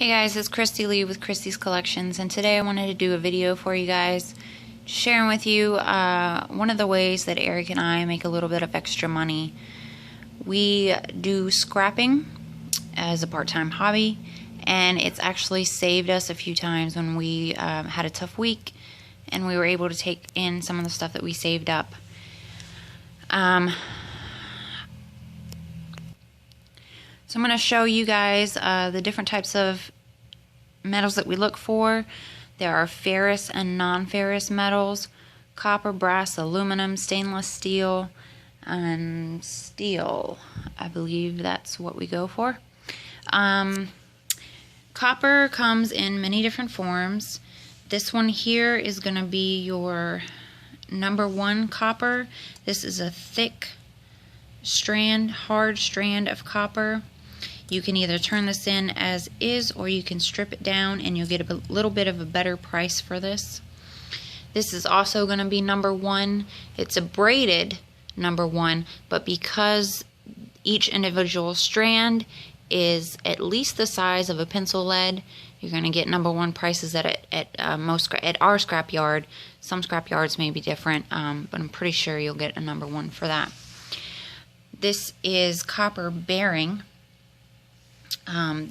Hey guys, it's Christy Lee with Christy's Collections, and today I wanted to do a video for you guys, sharing with you one of the ways that Eric and I make a little bit of extra money. We do scrapping as a part-time hobby, and it's actually saved us a few times when we had a tough week and we were able to take in some of the stuff that we saved up. So I'm going to show you guys the different types of metals that we look for. There are ferrous and non-ferrous metals, copper, brass, aluminum, stainless steel, and steel. I believe that's what we go for. Copper comes in many different forms. This one here is going to be your #1 copper. This is a thick strand, hard strand of copper. You can either turn this in as is, or you can strip it down and you'll get a little bit of a better price for this. This is also going to be #1. It's a braided #1, but because each individual strand is at least the size of a pencil lead, you're going to get #1 prices at our scrap yard. Some scrap yards may be different, but I'm pretty sure you'll get a #1 for that. This is copper bearing.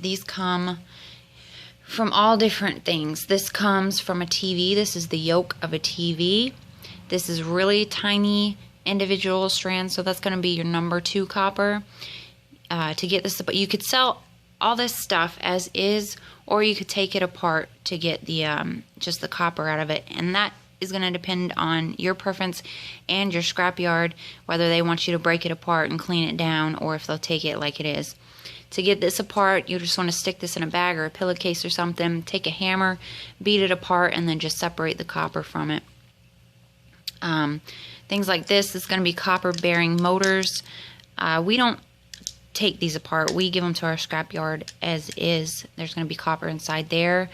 These come from all different things. This comes from a TV. This is the yoke of a TV. This is really tiny individual strands, so that's going to be your #2 copper. To get this, but you could sell all this stuff as is, or you could take it apart to get the just the copper out of it, and that is going to depend on your preference and your scrapyard, whether they want you to break it apart and clean it down, or if they'll take it like it is. To get this apart, you just want to stick this in a bag or a pillowcase or something, take a hammer, beat it apart, and then just separate the copper from it. Things like this is going to be copper bearing motors. We don't take these apart. We give them to our scrapyard as is. There's going to be copper inside there.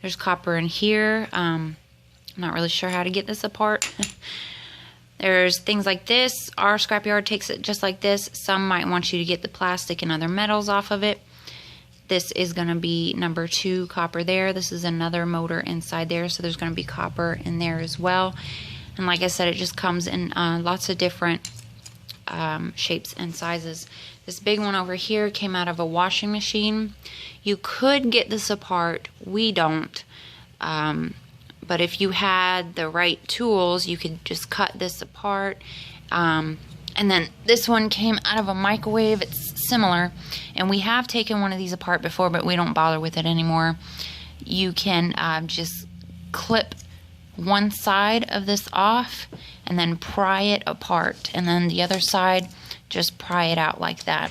There's copper in here. I'm not really sure how to get this apart. There's things like this. Our scrapyard takes it just like this. Some might want you to get the plastic and other metals off of it. This is going to be #2 copper there. This is another motor inside there, so there's going to be copper in there as well. And like I said, it just comes in lots of different shapes and sizes. This big one over here came out of a washing machine. You could get this apart. We don't. But if you had the right tools, you could just cut this apart. And then this one came out of a microwave. It's similar. And we have taken one of these apart before, but we don't bother with it anymore. You can just clip one side of this off and then pry it apart. And then the other side, just pry it out like that.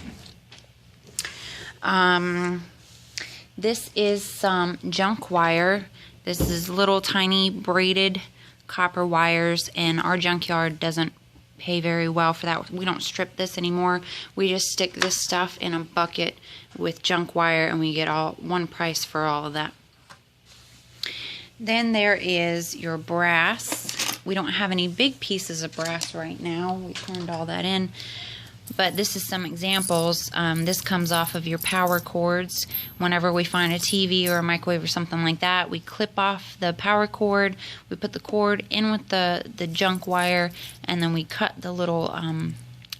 This is some junk wire. This is little tiny braided copper wires, and our junkyard doesn't pay very well for that. We don't strip this anymore. We just stick this stuff in a bucket with junk wire, and we get all one price for all of that. Then there is your brass. We don't have any big pieces of brass right now. We turned all that in. But this is some examples. This comes off of your power cords. Whenever we find a TV or a microwave or something like that, we clip off the power cord, we put the cord in with the junk wire, and then we cut the little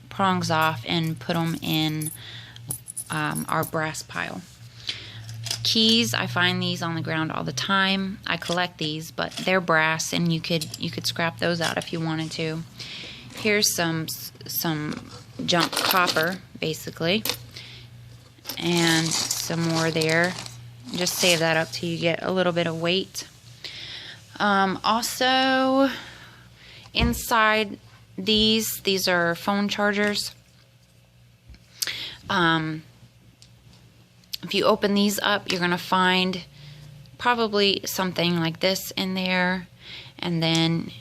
prongs off and put them in our brass pile. Keys, I find these on the ground all the time. I collect these, but they're brass, and you could scrap those out if you wanted to. Here's some junk copper, basically, and some more there. Just save that up till you get a little bit of weight. Also, inside these are phone chargers. If you open these up, you're gonna find probably something like this in there, and then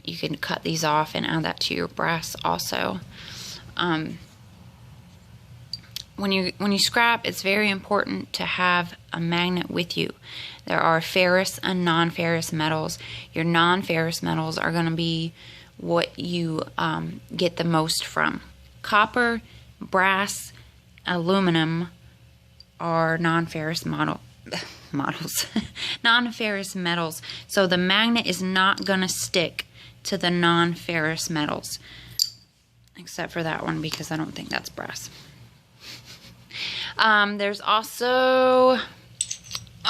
you can cut these off and add that to your brass also. When you scrap, it's very important to have a magnet with you. There are ferrous and non-ferrous metals. Your non-ferrous metals are going to be what you get the most from. Copper, brass, aluminum are non-ferrous non-ferrous metals. So the magnet is not going to stick to the non-ferrous metals, except for that one because I don't think that's brass. There's also,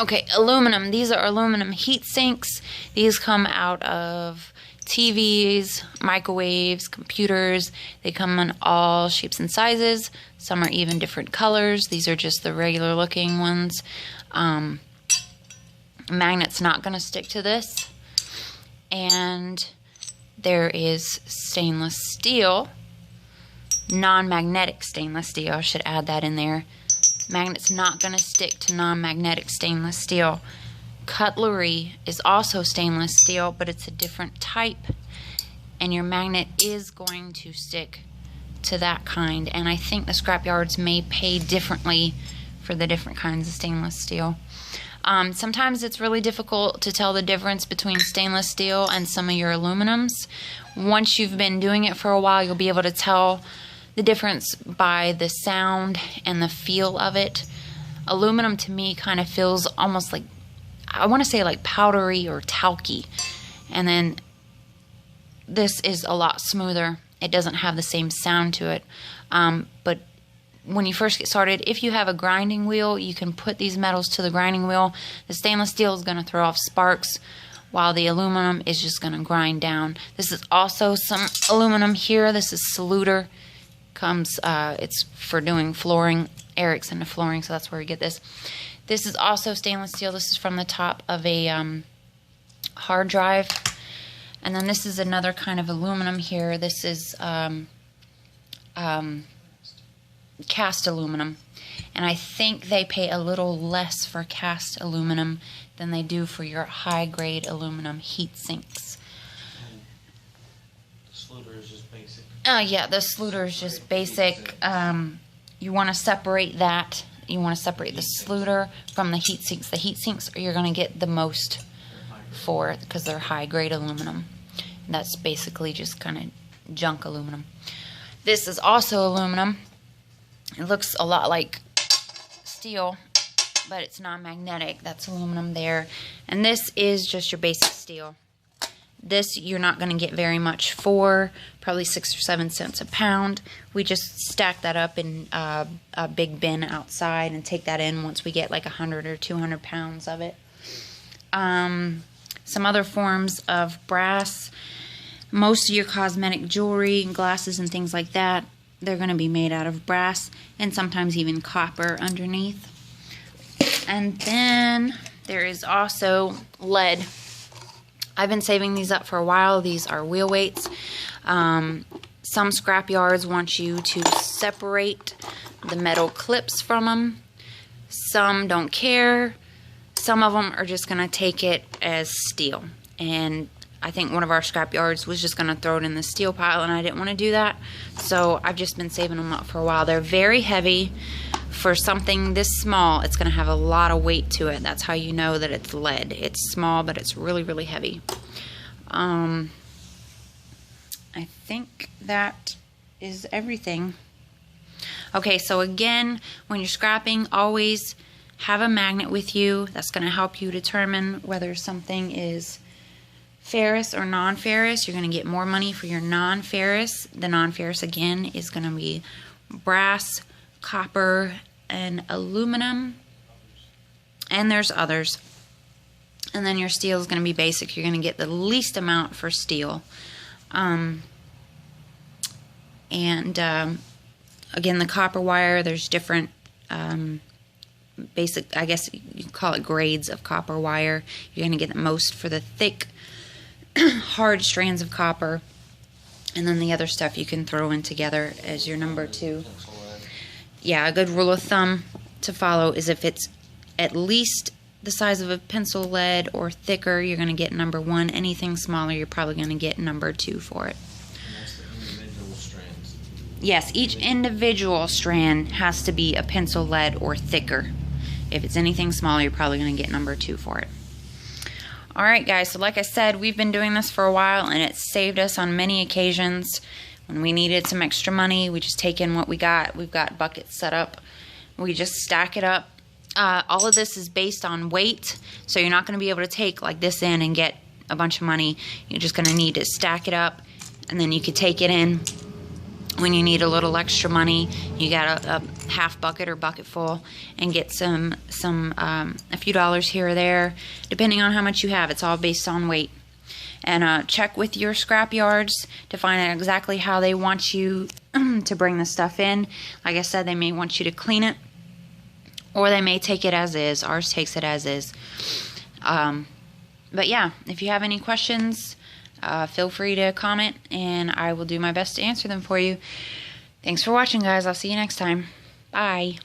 okay, aluminum. These are aluminum heat sinks. These come out of TVs, microwaves, computers. They come in all shapes and sizes. Some are even different colors. These are just the regular looking ones. Magnet's not going to stick to this. And there is stainless steel, non-magnetic stainless steel. I should add that in there. Magnet's not going to stick to non-magnetic stainless steel. Cutlery is also stainless steel, but it's a different type, and your magnet is going to stick to that kind. And I think the scrap yards may pay differently for the different kinds of stainless steel. Sometimes it's really difficult to tell the difference between stainless steel and some of your aluminums. Once you've been doing it for a while, you'll be able to tell the difference by the sound and the feel of it. Aluminum to me kind of feels almost like, I want to say like powdery or talky. And then this is a lot smoother. It doesn't have the same sound to it. But when you first get started, if you have a grinding wheel, you can put these metals to the grinding wheel. The stainless steel is going to throw off sparks, while the aluminum is just going to grind down. This is also some aluminum here. This is Saluter. It's for doing flooring. Eric's into flooring, so that's where we get this. This is also stainless steel. This is from the top of a hard drive. And then this is another kind of aluminum here. This is cast aluminum. And I think they pay a little less for cast aluminum than they do for your high-grade aluminum heat sinks. And the Sluter is just basic. Yeah, the Sluter is just basic. You want to separate that. You want to separate the Sluter from the heat sinks. The heat sinks you're going to get the most for because they're high-grade aluminum. And that's basically just kind of junk aluminum. This is also aluminum. It looks a lot like steel, but it's non-magnetic. That's aluminum there. And this is just your basic steel. This you're not going to get very much for, probably 6 or 7 cents a pound. We just stack that up in a big bin outside and take that in once we get like 100 or 200 pounds of it. Some other forms of brass. Most of your cosmetic jewelry and glasses and things like that, they're going to be made out of brass and sometimes even copper underneath. And then there is also lead. I've been saving these up for a while. These are wheel weights. Some scrap yards want you to separate the metal clips from them. Some don't care. Some of them are just going to take it as steel. And I think one of our scrap yards was just going to throw it in the steel pile, and I didn't want to do that. So I've just been saving them up for a while. They're very heavy. For something this small, it's going to have a lot of weight to it. That's how you know that it's lead. It's small, but it's really, really heavy. I think that is everything. Okay, so again, when you're scrapping, always have a magnet with you. That's going to help you determine whether something is ferrous or non-ferrous. You're going to get more money for your non-ferrous. The non-ferrous, again, is going to be brass, copper, and aluminum. And there's others. And then your steel is going to be basic. You're going to get the least amount for steel. Again, the copper wire, there's different basic, I guess you call it grades of copper wire. You're going to get the most for the thick, hard strands of copper. And then the other stuff you can throw in together as your number 2. Yeah, a good rule of thumb to follow is if it's at least the size of a pencil lead or thicker, you're going to get number 1. Anything smaller, you're probably going to get number 2 for it. And that's the individual strands. Yes, each individual strand has to be a pencil lead or thicker. If it's anything smaller, you're probably going to get number 2 for it. Alright guys, so like I said, we've been doing this for a while and it's saved us on many occasions. When we needed some extra money, we just take in what we got. We've got buckets set up. We just stack it up. All of this is based on weight, so you're not going to be able to take like this in and get a bunch of money. You're just going to need to stack it up, and then you could take it in when you need a little extra money. You got a half bucket or bucket full, and get a few dollars here or there, depending on how much you have. It's all based on weight. And check with your scrap yards to find out exactly how they want you to bring the stuff in. Like I said, they may want you to clean it, or they may take it as is. Ours takes it as is. But yeah, if you have any questions, feel free to comment, and I will do my best to answer them for you. Thanks for watching, guys. I'll see you next time. Bye.